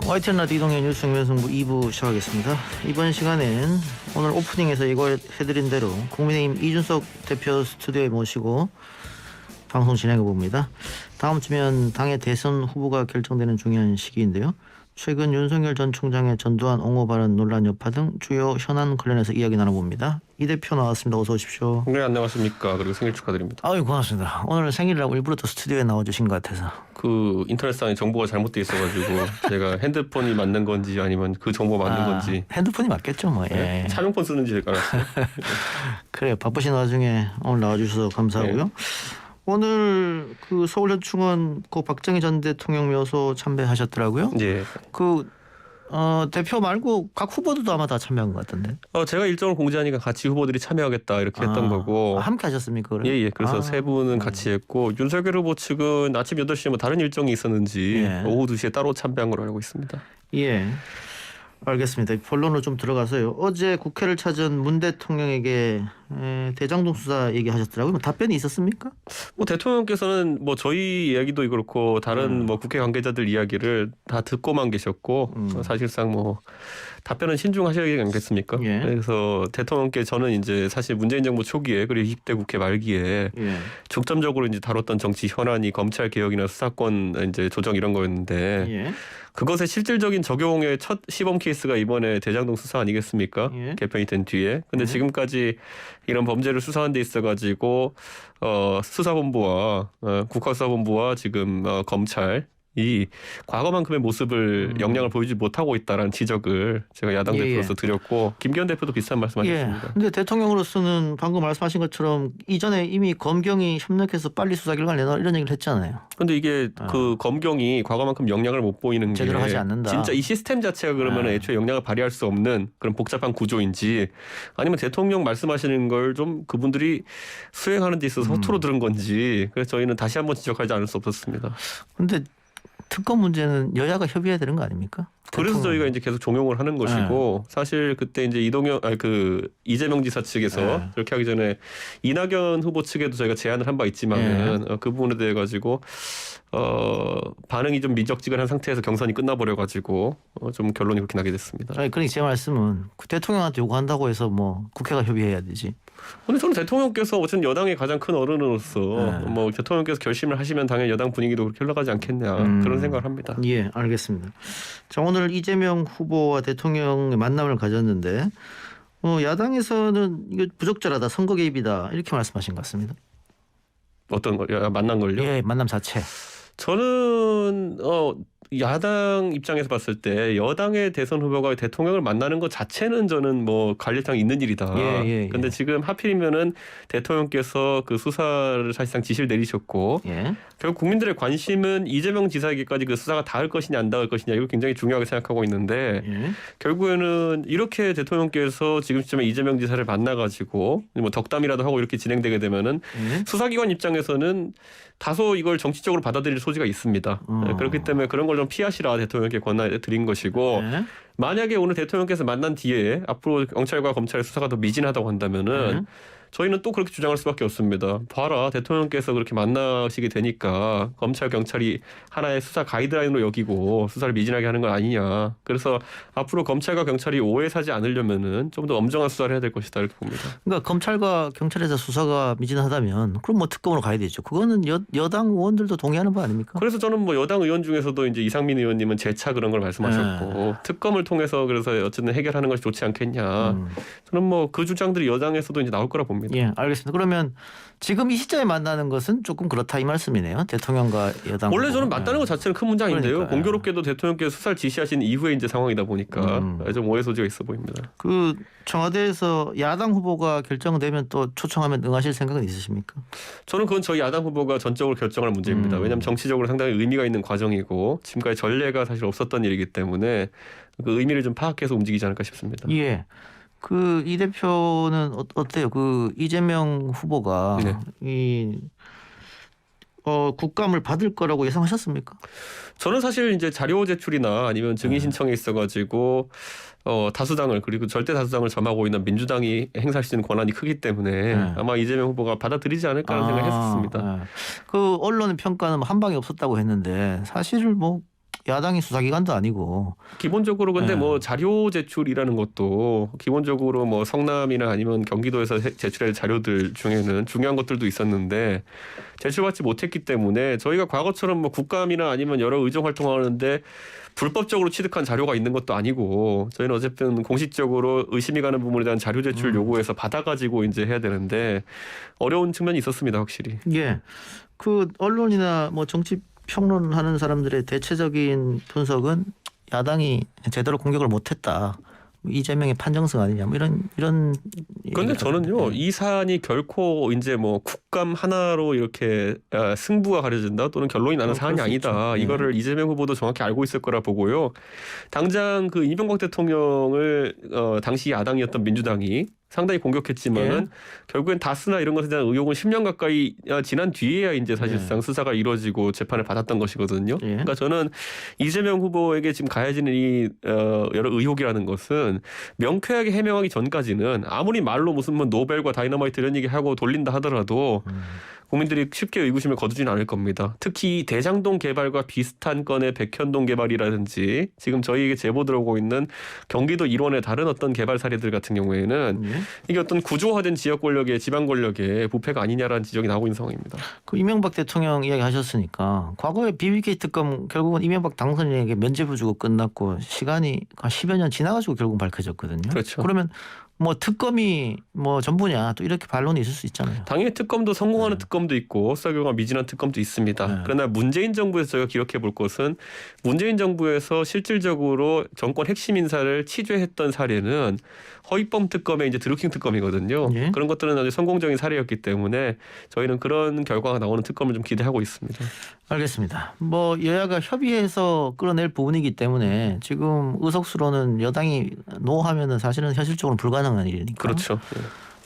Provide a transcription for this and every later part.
YTN 라디오 이동현 뉴스 정면승부 2부 시작하겠습니다. 이번 시간엔 오늘 오프닝에서 예고해드린 대로 국민의힘 이준석 대표 스튜디오에 모시고 방송 진행해봅니다. 다음 주면 당의 대선 후보가 결정되는 중요한 시기인데요. 최근 윤석열 전 총장의 전두환 옹호 발언 논란 여파 등 주요 현안 관련해서 이야기 나눠봅니다. 이 대표 나왔습니다. 어서 오십시오. 네, 안녕하십니까. 그리고 생일 축하드립니다. 아유, 고맙습니다. 오늘 생일이라고 일부러 또 스튜디오에 나와주신 것 같아서. 그 인터넷상에 정보가 잘못돼 있어가지고 제가 핸드폰이 맞는 건지 아니면 그 정보 맞는 건지. 핸드폰이 맞겠죠 뭐. 네? 예. 차명폰 쓰는지 알았어요. 그래요. 바쁘신 와중에 오늘 나와주셔서 감사하고요. 네. 오늘 그 서울현충원 고 박정희 전 대통령 묘소 참배하셨더라고요. 예. 그 대표 말고 각 후보들도 아마 다 참여한 것 같던데. 제가 일정을 공지하니까 같이 후보들이 참여하겠다 이렇게 했던 거고. 함께 하셨습니까? 그럼? 예. 그래서 세 분은 같이 했고 윤석열 후보 측은 아침 8시에 뭐 다른 일정이 있었는지 예. 오후 2시에 따로 참배한 걸로 알고 있습니다. 예. 알겠습니다. 본론으로 좀 들어가서요. 어제 국회를 찾은 문 대통령에게 대장동 수사 얘기하셨더라고요. 답변이 있었습니까? 뭐 대통령께서는 뭐 저희 이야기도 그렇고 다른 뭐 국회 관계자들 이야기를 다 듣고만 계셨고 사실상 뭐 답변은 신중하셔야 않겠습니까? 예. 그래서 대통령께 저는 이제 사실 문재인 정부 초기에 그리고 20대 국회 말기에 예. 중점적으로 이제 다뤘던 정치 현안이 검찰 개혁이나 수사권 이제 조정 이런 거였는데 예. 그것의 실질적인 적용의 첫 시범 케이스가 이번에 대장동 수사 아니겠습니까? 예. 개편이 된 뒤에. 근데 지금까지 이런 범죄를 수사하는 데 있어가지고 수사본부와 국가수사본부와 지금 검찰 이 과거만큼의 모습을 역량을 보이지 못하고 있다라는 지적을 제가 야당 대표로서 드렸고 김기현 대표도 비슷한 말씀하셨습니다. 그런데 대통령으로서는 방금 말씀하신 것처럼 이전에 이미 검경이 협력해서 빨리 수사 결과를 내놔 이런 얘기를 했잖아요. 그런데 이게 그 검경이 과거만큼 역량을 못 보이는 제대로 게 하지 않는다. 진짜 이 시스템 자체가 그러면 애초에 역량을 발휘할 수 없는 그런 복잡한 구조인지 아니면 대통령 말씀하시는 걸 좀 그분들이 수행하는 데 있어서 허투루 들은 건지 그래서 저희는 다시 한번 지적하지 않을 수 없었습니다. 그런데 특검 문제는 여야가 협의해야 되는 거 아닙니까? 그래서 저희가 이제 계속 종용을 하는 것이고 사실 그때 이제 이재명 지사 측에서 그렇게 하기 전에 이낙연 후보 측에도 저희가 제안을 한 바 있지만은 그 부분에 대해 가지고 반응이 좀 미적지근한 상태에서 경선이 끝나버려 가지고 좀 결론이 그렇게 나게 됐습니다. 아니, 그러니까 제 말씀은 대통령한테 요구한다고 해서 뭐 국회가 협의해야 되지. 근데 저는 대통령께서 어쨌든 여당의 가장 큰 어른으로서 뭐 대통령께서 결심을 하시면 당연히 여당 분위기도 그렇게 흘러가지 않겠냐 그런 생각을 합니다. 예, 알겠습니다. 자, 오늘 이재명 후보와 대통령의 만남을 가졌는데 야당에서는 이거 부적절하다, 선거 개입이다 이렇게 말씀하신 것 같습니다. 어떤 거 만난 걸요? 예, 만남 자체. 저는 야당 입장에서 봤을 때 여당의 대선 후보가 대통령을 만나는 것 자체는 저는 뭐 관례상 있는 일이다. 근데 지금 하필이면은 대통령께서 그 수사를 사실상 지시를 내리셨고 결국 국민들의 관심은 이재명 지사에게까지 그 수사가 닿을 것이냐 안 닿을 것이냐 이걸 굉장히 중요하게 생각하고 있는데 결국에는 이렇게 대통령께서 지금 시점에 이재명 지사를 만나가지고 뭐 덕담이라도 하고 이렇게 진행되게 되면은 수사기관 입장에서는 다소 이걸 정치적으로 받아들일 소지가 있습니다. 그렇기 때문에 그런 걸 좀 피하시라 대통령께 권해드린 것이고 만약에 오늘 대통령께서 만난 뒤에 앞으로 경찰과 검찰의 수사가 더 미진하다고 한다면은 저희는 또 그렇게 주장할 수밖에 없습니다. 봐라 대통령께서 그렇게 만나시게 되니까 검찰 경찰이 하나의 수사 가이드라인으로 여기고 수사를 미진하게 하는 건 아니냐. 그래서 앞으로 검찰과 경찰이 오해 사지 않으려면은 좀 더 엄정한 수사를 해야 될 것이다 이렇게 봅니다. 그러니까 검찰과 경찰에서 수사가 미진하다면 그럼 뭐 특검으로 가야 되죠. 그거는 여당 의원들도 동의하는 바 아닙니까? 그래서 저는 뭐 여당 의원 중에서도 이제 이상민 의원님은 재차 그런 걸 말씀하셨고 특검을 통해서 그래서 어쨌든 해결하는 것이 좋지 않겠냐. 저는 뭐 그 주장들이 여당에서도 이제 나올 거라 봅니다. 예, 알겠습니다. 그러면 지금 이 시점에 만나는 것은 조금 그렇다 이 말씀이네요. 대통령과 여당. 원래 저는 만나는 것 자체는 큰 문제 아닌데요. 그러니까요. 공교롭게도 대통령께서 수사를 지시하신 이후에 이제 상황이다 보니까 좀 오해 소지가 있어 보입니다. 그 청와대에서 야당 후보가 결정되면 또 초청하면 응하실 생각은 있으십니까? 저는 그건 저희 야당 후보가 전적으로 결정할 문제입니다. 왜냐하면 정치적으로 상당히 의미가 있는 과정이고 지금까지 전례가 사실 없었던 일이기 때문에 그 의미를 좀 파악해서 움직이지 않을까 싶습니다. 예. 그 이 대표는 어때요? 그 이재명 후보가 이 국감을 받을 거라고 예상하셨습니까? 저는 사실 이제 자료 제출이나 아니면 증인 신청에 있어가지고 다수당을 그리고 절대 다수당을 점하고 있는 민주당이 행사할 수 있는 권한이 크기 때문에 아마 이재명 후보가 받아들이지 않을까라는 생각을 했었습니다. 그 언론의 평가는 한 방이 없었다고 했는데 사실 뭐 야당이 수사기관도 아니고. 기본적으로 근데 뭐 자료 제출이라는 것도 기본적으로 뭐 성남이나 아니면 경기도에서 제출할 자료들 중에는 중요한 것들도 있었는데 제출받지 못했기 때문에 저희가 과거처럼 뭐 국감이나 아니면 여러 의정 활동하는데 불법적으로 취득한 자료가 있는 것도 아니고 저희는 어쨌든 공식적으로 의심이 가는 부분에 대한 자료 제출 요구해서 받아가지고 이제 해야 되는데 어려운 측면이 있었습니다, 확실히. 예, 그 언론이나 뭐 정치 평론하는 사람들의 대체적인 분석은 야당이 제대로 공격을 못했다. 이재명의 판정성 아니냐 뭐 이런. 그런데 저는요 이 사안이 결코 이제 뭐 국감 하나로 이렇게 승부가 가려진다 또는 결론이 나는 사안이 아니다. 이거를 이재명 후보도 정확히 알고 있을 거라 보고요. 당장 그 이명박 대통령을 당시 야당이었던 민주당이 상당히 공격했지만은 결국엔 다스나 이런 것에 대한 의혹은 10년 가까이 지난 뒤에야 이제 사실상 수사가 이루어지고 재판을 받았던 것이거든요. 그러니까 저는 이재명 후보에게 지금 가해지는 이 여러 의혹이라는 것은 명쾌하게 해명하기 전까지는 아무리 말로 무슨 뭐 노벨과 다이너마이트 이런 얘기하고 돌린다 하더라도 국민들이 쉽게 의구심을 거두지는 않을 겁니다. 특히 대장동 개발과 비슷한 건의 백현동 개발이라든지 지금 저희에게 제보 들어오고 있는 경기도 일원의 다른 어떤 개발 사례들 같은 경우에는 이게 어떤 구조화된 지역 권력의 지방 권력의 부패가 아니냐라는 지적이 나오고 있는 상황입니다. 그 이명박 대통령 이야기 하셨으니까 과거에 BBK 특검 결국은 이명박 당선인에게 면죄부 주고 끝났고 시간이 한 10여 년 지나가지고 결국 밝혀졌거든요. 그렇죠. 그러면 뭐 특검이 뭐 전부냐 또 이렇게 반론이 있을 수 있잖아요. 당연히 특검도 성공하는 특검도 있고 수사 결과가 미진한 특검도 있습니다. 그러나 문재인 정부에서 저희가 기록해 볼 것은 문재인 정부에서 실질적으로 정권 핵심 인사를 치죄했던 사례는 허위범 특검의 이제 드루킹 특검이거든요. 그런 것들은 아주 성공적인 사례였기 때문에 저희는 그런 결과가 나오는 특검을 좀 기대하고 있습니다. 알겠습니다. 뭐 여야가 협의해서 끌어낼 부분이기 때문에 지금 의석수로는 여당이 노하면은 사실은 현실적으로 불가능한 일이니까. 그렇죠.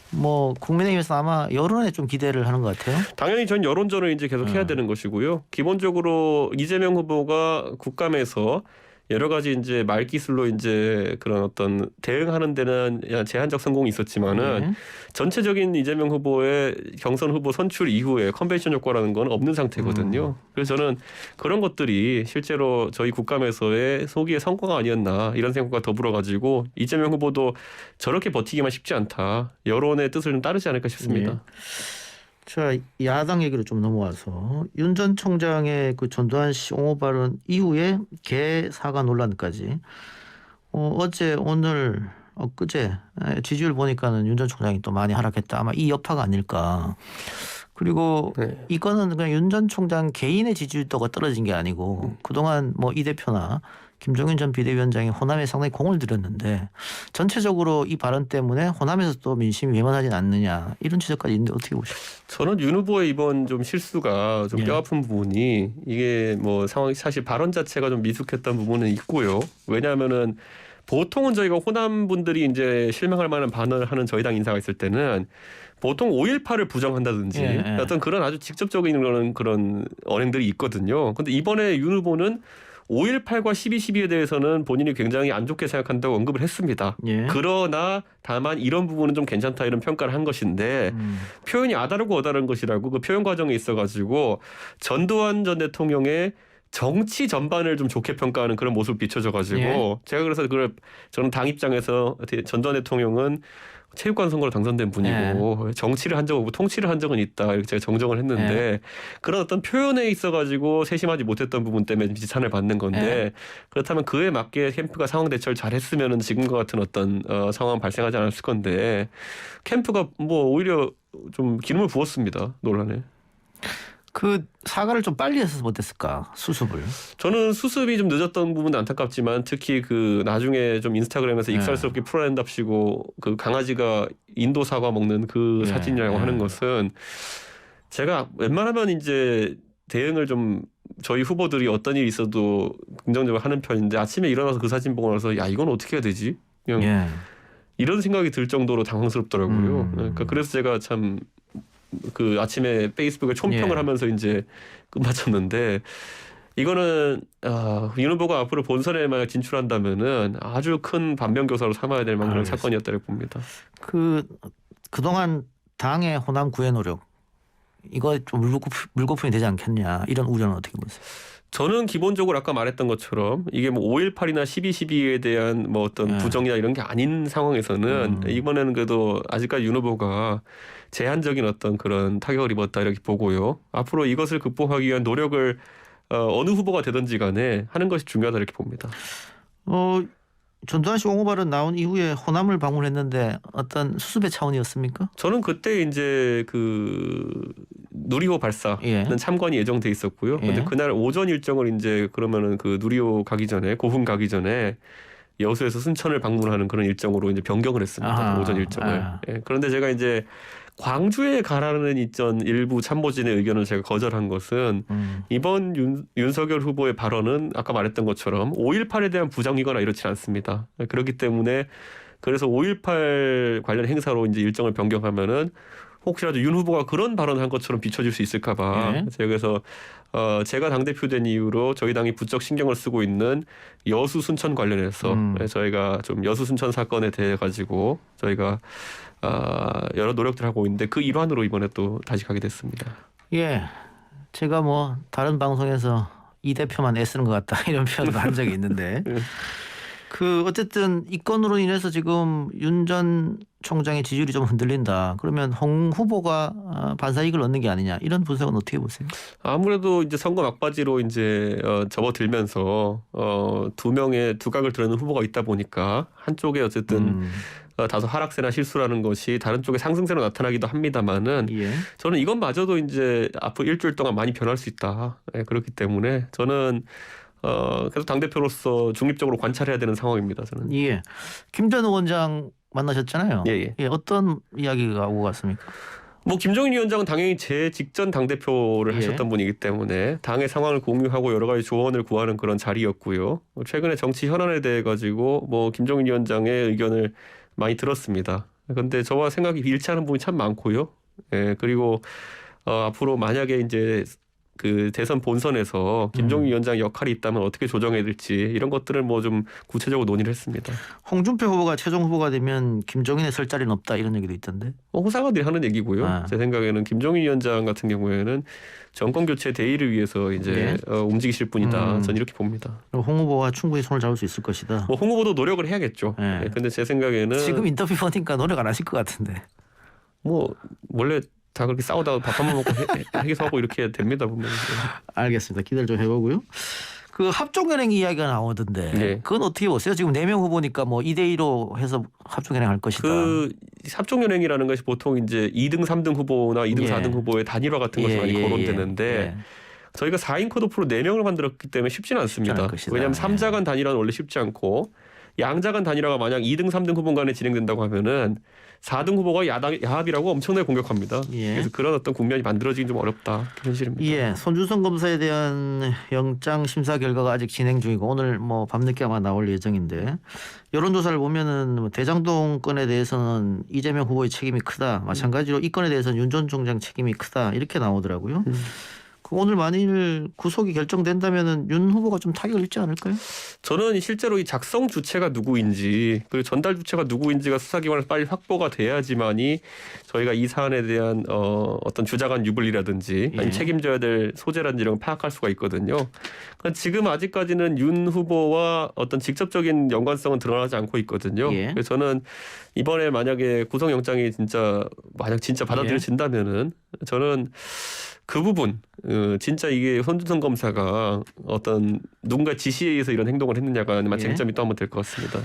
뭐 국민의힘에서 아마 여론에 좀 기대를 하는 것 같아요. 당연히 전 여론전을 이제 계속 해야 되는 것이고요. 기본적으로 이재명 후보가 국감에서 여러 가지 이제 말기술로 이제 그런 어떤 대응하는 데는 제한적 성공이 있었지만은 전체적인 이재명 후보의 경선 후보 선출 이후에 컨벤션 효과라는 건 없는 상태거든요. 그래서 저는 그런 것들이 실제로 저희 국감에서의 소기의 성과가 아니었나 이런 생각과 더불어 가지고 이재명 후보도 저렇게 버티기만 쉽지 않다. 여론의 뜻을 좀 따르지 않을까 싶습니다. 자, 야당 얘기로 좀 넘어와서 윤 전 총장의 그 전두환 씨 옹호 발언 이후에 개 사과 논란까지 어제 오늘 엊그제 지지율 보니까는 윤 전 총장이 또 많이 하락했다. 아마 이 여파가 아닐까. 그리고 이거는 그냥 윤 전 총장 개인의 지지율도가 떨어진 게 아니고 그동안 뭐 이 대표나 김종인 전 비대위원장이 호남에 상당히 공을 들였는데 전체적으로 이 발언 때문에 호남에서 또 민심이 외면하진 않느냐 이런 지적까지 있는데 어떻게 보십니까? 저는 윤 후보의 이번 좀 실수가 좀 뼈아픈 부분이 이게 뭐 상황이 사실 발언 자체가 좀 미숙했던 부분은 있고요. 왜냐하면은 보통은 저희가 호남 분들이 이제 실망할 만한 발언을 하는 저희 당 인사가 있을 때는 보통 5.18을 부정한다든지 어떤 그런 아주 직접적인 그런 언행들이 있거든요. 근데 이번에 윤 후보는 5.18과 12.12에 대해서는 본인이 굉장히 안 좋게 생각한다고 언급을 했습니다. 그러나 다만 이런 부분은 좀 괜찮다 이런 평가를 한 것인데 표현이 아다르고 어다른 것이라고 그 표현 과정에 있어가지고 전두환 전 대통령의 정치 전반을 좀 좋게 평가하는 그런 모습을 비춰져가지고 제가 그래서 그걸 저는 당 입장에서 전두환 대통령은 체육관 선거로 당선된 분이고 정치를 한 적 없고 통치를 한 적은 있다 이렇게 제가 정정을 했는데 그런 어떤 표현에 있어가지고 세심하지 못했던 부분 때문에 지탄을 받는 건데 그렇다면 그에 맞게 캠프가 상황 대처를 잘했으면은 지금과 같은 어떤 상황은 발생하지 않았을 건데 캠프가 뭐 오히려 좀 기름을 부었습니다 논란에. 그 사과를 좀 빨리 했어서 못했을까 수습을? 저는 수습이 좀 늦었던 부분도 안타깝지만 특히 그 나중에 좀 인스타그램에서 익살스럽게 풀어낸답시고 그 강아지가 인도 사과 먹는 그 사진이라고 하는 것은 제가 웬만하면 이제 대응을 좀 저희 후보들이 어떤 일이 있어도 긍정적으로 하는 편인데 아침에 일어나서 그 사진 보고 나서 야 이건 어떻게 해야 되지? 그냥 이런 생각이 들 정도로 당황스럽더라고요. 그러니까 그래서 제가 참 그 아침에 페이스북에 촌평을 하면서 이제 끝마쳤는데 이거는 윤 후보가 앞으로 본선에 만약 진출한다면은 아주 큰 반면교사로 삼아야 될 만한 그런 사건이었다고 봅니다. 그동안 당의 호남 구해 노력 이거 좀 물거품이 되지 않겠냐 이런 우려는 어떻게 보세요? 저는 기본적으로 아까 말했던 것처럼 이게 뭐 5.18이나 12.12에 대한 뭐 어떤 부정이나 이런 게 아닌 상황에서는 이번에는 그래도 아직까지 윤 후보가 제한적인 어떤 그런 타격을 입었다 이렇게 보고요. 앞으로 이것을 극복하기 위한 노력을 어느 후보가 되든지 간에 하는 것이 중요하다 이렇게 봅니다. 전두환 씨 옹호 발언 나온 이후에 호남을 방문했는데 어떤 수습의 차원이었습니까? 저는 그때 이제 그 누리호 발사는 참관이 예정돼 있었고요. 근데 그날 오전 일정을 이제 그러면은 그 누리호 가기 전에 고흥 가기 전에 여수에서 순천을 방문하는 그런 일정으로 이제 변경을 했습니다. 오전 일정을. 그런데 제가 이제 광주에 가라는 있던 일부 참모진의 의견을 제가 거절한 것은 이번 윤석열 후보의 발언은 아까 말했던 것처럼 5.18에 대한 부정이거나 이렇지 않습니다. 그렇기 때문에 그래서 5.18 관련 행사로 이제 일정을 변경하면은 혹시라도 윤 후보가 그런 발언을 한 것처럼 비춰질 수 있을까 봐. 그래서 제가 당대표 된 이후로 저희 당이 부쩍 신경을 쓰고 있는 여수 순천 관련해서 저희가 좀 여수 순천 사건에 대해 가지고 저희가 여러 노력들을 하고 있는데 그 일환으로 이번에 또 다시 가게 됐습니다. 예, 제가 뭐 다른 방송에서 이 대표만 애쓰는 것 같다 이런 표현도 한 적이 있는데 그 어쨌든 이 건으로 인해서 지금 윤 전 총장의 지지율이 좀 흔들린다. 그러면 홍 후보가 반사이익을 얻는 게 아니냐 이런 분석은 어떻게 보세요? 아무래도 이제 선거 막바지로 이제 접어들면서 두 명의 두각을 드러내는 후보가 있다 보니까 한쪽에 어쨌든 다소 하락세나 실수라는 것이 다른 쪽에 상승세로 나타나기도 합니다만은 저는 이것마저도 이제 앞으로 일주일 동안 많이 변할 수 있다. 그렇기 때문에 저는 계속 당대표로서 중립적으로 관찰해야 되는 상황입니다. 저는. 예. 김 전 위원장 만나셨잖아요. 예, 어떤 이야기가 오고 갔습니까? 뭐 김종인 위원장은 당연히 제 직전 당대표를 하셨던 분이기 때문에 당의 상황을 공유하고 여러 가지 조언을 구하는 그런 자리였고요. 최근에 정치 현안에 대해 가지고 뭐 김종인 위원장의 의견을 많이 들었습니다. 그런데 저와 생각이 일치하는 부분이 참 많고요. 그리고 앞으로 만약에 이제 그 대선 본선에서 김종인 위원장 역할이 있다면 어떻게 조정해야 될지 이런 것들을 뭐 좀 구체적으로 논의를 했습니다. 홍준표 후보가 최종 후보가 되면 김종인의 설 자리는 없다 이런 얘기도 있던데. 호사가들이 하는 얘기고요. 제 생각에는 김종인 위원장 같은 경우에는 정권 교체 대의를 위해서 이제 움직이실 분이다. 저는 이렇게 봅니다. 홍 후보가 충분히 손을 잡을 수 있을 것이다. 뭐 홍 후보도 노력을 해야겠죠. 근데 제 생각에는 지금 인터뷰 보니까 노력 안 하실 것 같은데. 뭐 원래 다 그렇게 싸우다가 밥 한 번 먹고 해소하고 이렇게 됩니다 보면. 알겠습니다. 기대를 좀 해보고요. 그 합종연행 이야기가 나오던데 그건 어떻게 보세요? 지금 4명 후보니까 뭐 2대2로 해서 합종연행 할 것이다. 그 합종연행이라는 것이 보통 이제 2등, 3등 후보나 2등, 4등 후보의 단일화 같은 것이 많이 거론되는데 저희가 4인 컷오프로 4명을 만들었기 때문에 쉽지는 않습니다. 왜냐하면 3자 간 단일화는 원래 쉽지 않고 양자 간 단일화가 만약 2등, 3등 후보 간에 진행된다고 하면은 4등 후보가 야합이라고 엄청나게 공격합니다. 그래서 그런 어떤 국면이 만들어지긴 좀 어렵다. 현실입니다. 손준성 검사에 대한 영장 심사 결과가 아직 진행 중이고 오늘 뭐 밤늦게 아마 나올 예정인데 여론조사를 보면은 대장동 건에 대해서는 이재명 후보의 책임이 크다. 마찬가지로 이 건에 대해서는 윤 전 총장 책임이 크다. 이렇게 나오더라고요. 오늘 만일 구속이 결정된다면은 윤 후보가 좀 타격을 입지 않을까요? 저는 실제로 이 작성 주체가 누구인지 그리고 전달 주체가 누구인지가 수사기관에서 빨리 확보가 돼야지만이 저희가 이 사안에 대한 어떤 주장한 유불리라든지 아니면 책임져야 될 소재라든지 이런 걸 파악할 수가 있거든요. 그러니까 지금 아직까지는 윤 후보와 어떤 직접적인 연관성은 드러나지 않고 있거든요. 그래서 저는 이번에 만약에 구속영장이 만약 진짜 받아들여진다면은 저는 그 부분 진짜 이게 손준성 검사가 어떤 누군가 지시에 의해서 이런 행동을 했느냐가 쟁점이 또 한번 될 것 같습니다.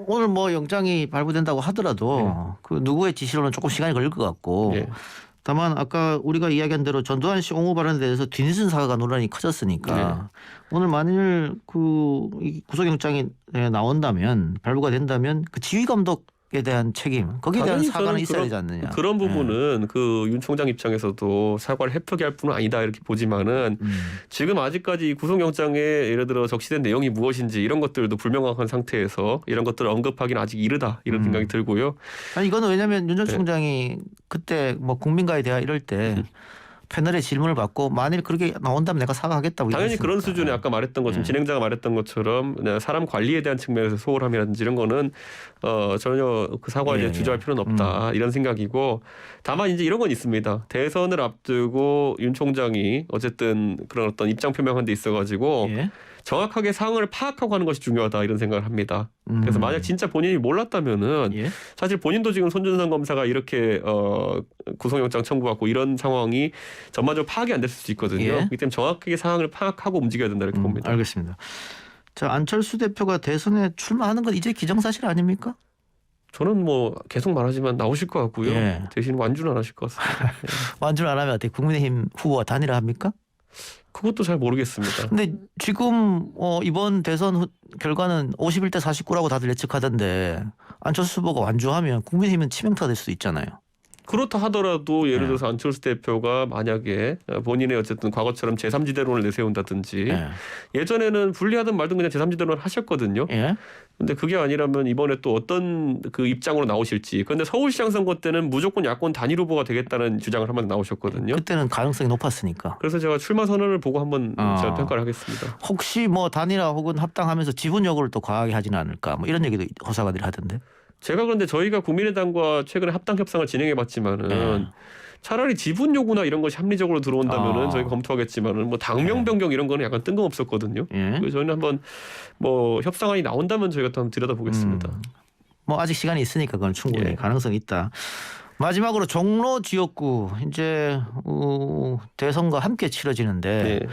오늘 뭐 영장이 발부된다고 하더라도 그 누구의 지시로는 조금 시간이 걸릴 것 같고 다만 아까 우리가 이야기한 대로 전두환 씨 옹호 발언에 대해서 뒤늦은 사과가 논란이 커졌으니까 오늘 만일 그 구속영장이 나온다면 발부가 된다면 그 지휘감독에 대한 책임 거기에 대한 사과는 있어야 되지 않느냐. 그런 부분은 그 윤 총장 입장에서도 사과를 해프게 할 뿐은 아니다 이렇게 보지만은 지금 아직까지 구속영장에 예를 들어 적시된 내용이 무엇인지 이런 것들도 불명확한 상태에서 이런 것들을 언급하기는 아직 이르다 이런 생각이 들고요. 아니 이거는 왜냐하면 윤 전 총장이 그때 뭐 국민과의 대화 이럴 때 패널의 질문을 받고 만일 그렇게 나온다면 내가 사과하겠다고. 당연히 그런 이랬으니까. 수준의 아까 말했던 것처럼 진행자가 말했던 것처럼 사람 관리에 대한 측면에서 소홀함이라든지 이런 거는 전혀 그 사과에 대해 주저할 필요는 없다 이런 생각이고 다만 이제 이런 건 있습니다. 대선을 앞두고 윤 총장이 어쨌든 그런 어떤 입장 표명한 데 있어가지고 정확하게 상황을 파악하고 하는 것이 중요하다 이런 생각을 합니다. 그래서 만약 진짜 본인이 몰랐다면은 사실 본인도 지금 손준성 검사가 이렇게 구속영장 청구받고 이런 상황이 전반적으로 파악이 안 됐을 수 있거든요. 그렇기 때문에 정확하게 상황을 파악하고 움직여야 된다 이렇게 봅니다. 알겠습니다. 자, 안철수 대표가 대선에 출마하는 건 이제 기정사실 아닙니까? 저는 뭐 계속 말하지만 나오실 것 같고요. 대신 완주는 안 하실 것 같습니다. 완주를 안 하면 어떻게 국민의힘 후보와 단일화합니까? 그것도 잘 모르겠습니다. 근데 지금 이번 대선 결과는 51대 49라고 다들 예측하던데 안철수 후보가 완주하면 국민의힘은 치명타가 될 수도 있잖아요. 그렇다 하더라도 예를 들어서 안철수 대표가 만약에 본인의 어쨌든 과거처럼 제3지대론을 내세운다든지 예전에는 불리하든 말든 그냥 제3지대론을 하셨거든요. 근데 그게 아니라면 이번에 또 어떤 그 입장으로 나오실지. 그런데 서울시장 선거 때는 무조건 야권 단일 후보가 되겠다는 주장을 한번 나오셨거든요. 그때는 가능성이 높았으니까. 그래서 제가 출마 선언을 보고 한번 제가 평가를 하겠습니다. 혹시 뭐 단일화 혹은 합당하면서 지분 요구를 또 과하게 하지는 않을까 뭐 이런 얘기도 호사가들이 하던데. 제가 그런데 저희가 국민의당과 최근에 합당 협상을 진행해봤지만은 차라리 지분 요구나 이런 것이 합리적으로 들어온다면은 저희가 검토하겠지만은 뭐 당명 변경 이런 거는 약간 뜬금없었거든요. 그래서 저희는 한번 뭐 협상안이 나온다면 저희가 또 한번 들여다보겠습니다. 뭐 아직 시간이 있으니까 그건 충분히 가능성이 있다. 마지막으로 종로 지역구 이제 대선과 함께 치러지는데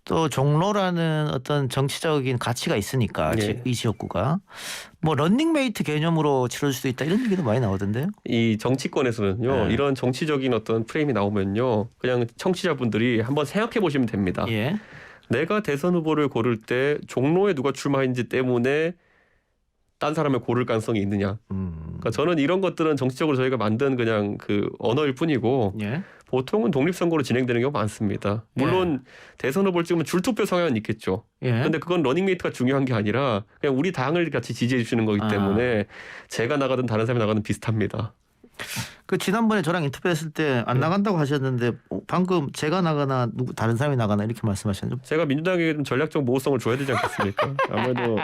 또 종로라는 어떤 정치적인 가치가 있으니까 이 지역구가 뭐 런닝메이트 개념으로 치러질 수도 있다 이런 얘기도 많이 나오던데요. 이 정치권에서는요. 이런 정치적인 어떤 프레임이 나오면요. 그냥 청취자분들이 한번 생각해 보시면 됩니다. 내가 대선 후보를 고를 때 종로에 누가 출마했는지 때문에 딴 사람을 고를 가능성이 있느냐. 그러니까 저는 이런 것들은 정치적으로 저희가 만든 그냥 그 언어일 뿐이고 보통은 독립선거로 진행되는 경우가 많습니다. 물론 대선 후보를 찍으면 줄투표 성향은 있겠죠. 그런데 그건 러닝메이트가 중요한 게 아니라 그냥 우리 당을 같이 지지해 주시는 거기 때문에 제가 나가든 다른 사람이 나가든 비슷합니다. 그 지난번에 저랑 인터뷰했을 때 안 나간다고 하셨는데 방금 제가 나가나 누구 다른 사람이 나가나 이렇게 말씀하셨는데 제가 민주당에 좀 전략적 모호성을 줘야 되지 않겠습니까? 아무래도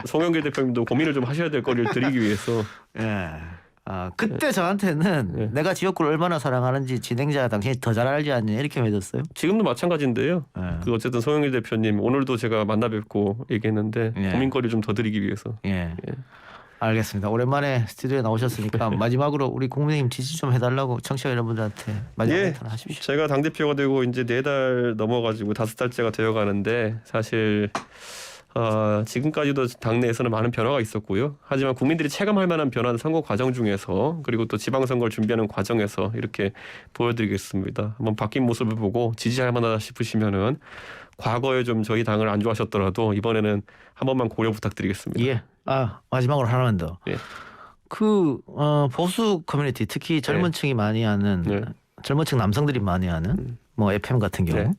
송영길 대표님도 고민을 좀 하셔야 될 거리를 드리기 위해서. 그때 저한테는 내가 지역구를 얼마나 사랑하는지 진행자 당신이 더 잘 알지 않냐 이렇게 맺었어요. 지금도 마찬가지인데요. 그 어쨌든 송영길 대표님 오늘도 제가 만나 뵙고 얘기했는데 고민거리 좀 더 드리기 위해서. 알겠습니다. 오랜만에 스튜디오에 나오셨으니까 마지막으로 우리 국민의힘 지지 좀 해달라고 청취자 여러분들한테 마지막 멘트 하십시오. 제가 당대표가 되고 이제 4달 넘어가지고 5달째가 되어가는데 사실 지금까지도 당내에서는 많은 변화가 있었고요. 하지만 국민들이 체감할 만한 변화는 선거 과정 중에서 그리고 또 지방선거를 준비하는 과정에서 이렇게 보여드리겠습니다. 한번 바뀐 모습을 보고 지지할 만하다 싶으시면은 과거에 좀 저희 당을 안 좋아하셨더라도 이번에는 한 번만 고려 부탁드리겠습니다. 마지막으로 하나만 더. 보수 커뮤니티 특히 젊은 층이 많이 하는 젊은 층 남성들이 많이 하는 뭐 FM 같은 경우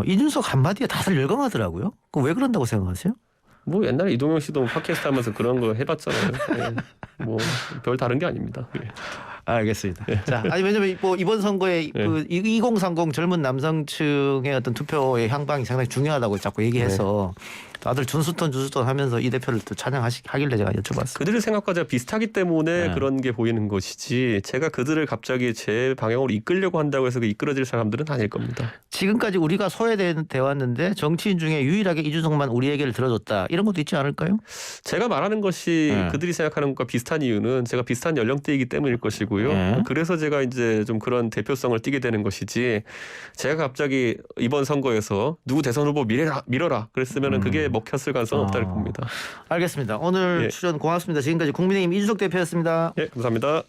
이준석 한마디에 다들 열광하더라고요. 그 왜 그런다고 생각하세요? 뭐 옛날에 이동영 씨도 팟캐스트 하면서 그런 거 해봤잖아요. 뭐 별 다른 게 아닙니다. 알겠습니다. 자, 왜냐면 뭐 이번 선거에 그 2030 젊은 남성층의 어떤 투표의 향방이 상당히 중요하다고 자꾸 얘기해서 다들 준수턴 하면서 이 대표를 또 찬양하길래 제가 여쭤봤어요. 그들의 생각과 제가 비슷하기 때문에 그런 게 보이는 것이지 제가 그들을 갑자기 제 방향으로 이끌려고 한다고 해서 이끌어질 사람들은 아닐 겁니다. 지금까지 우리가 소외돼 왔는데 정치인 중에 유일하게 이준석만 우리 얘기를 들어줬다 이런 것도 있지 않을까요? 제가 말하는 것이 그들이 생각하는 것과 비슷한 이유는 제가 비슷한 연령대이기 때문일 것이고요. 그래서 제가 이제 좀 그런 대표성을 띠게 되는 것이지 제가 갑자기 이번 선거에서 누구 대선 후보 밀어라 그랬으면 그게 먹혔을 가능성은 없다고 봅니다. 알겠습니다. 오늘 출연 고맙습니다. 지금까지 국민의힘 이준석 대표였습니다. 감사합니다.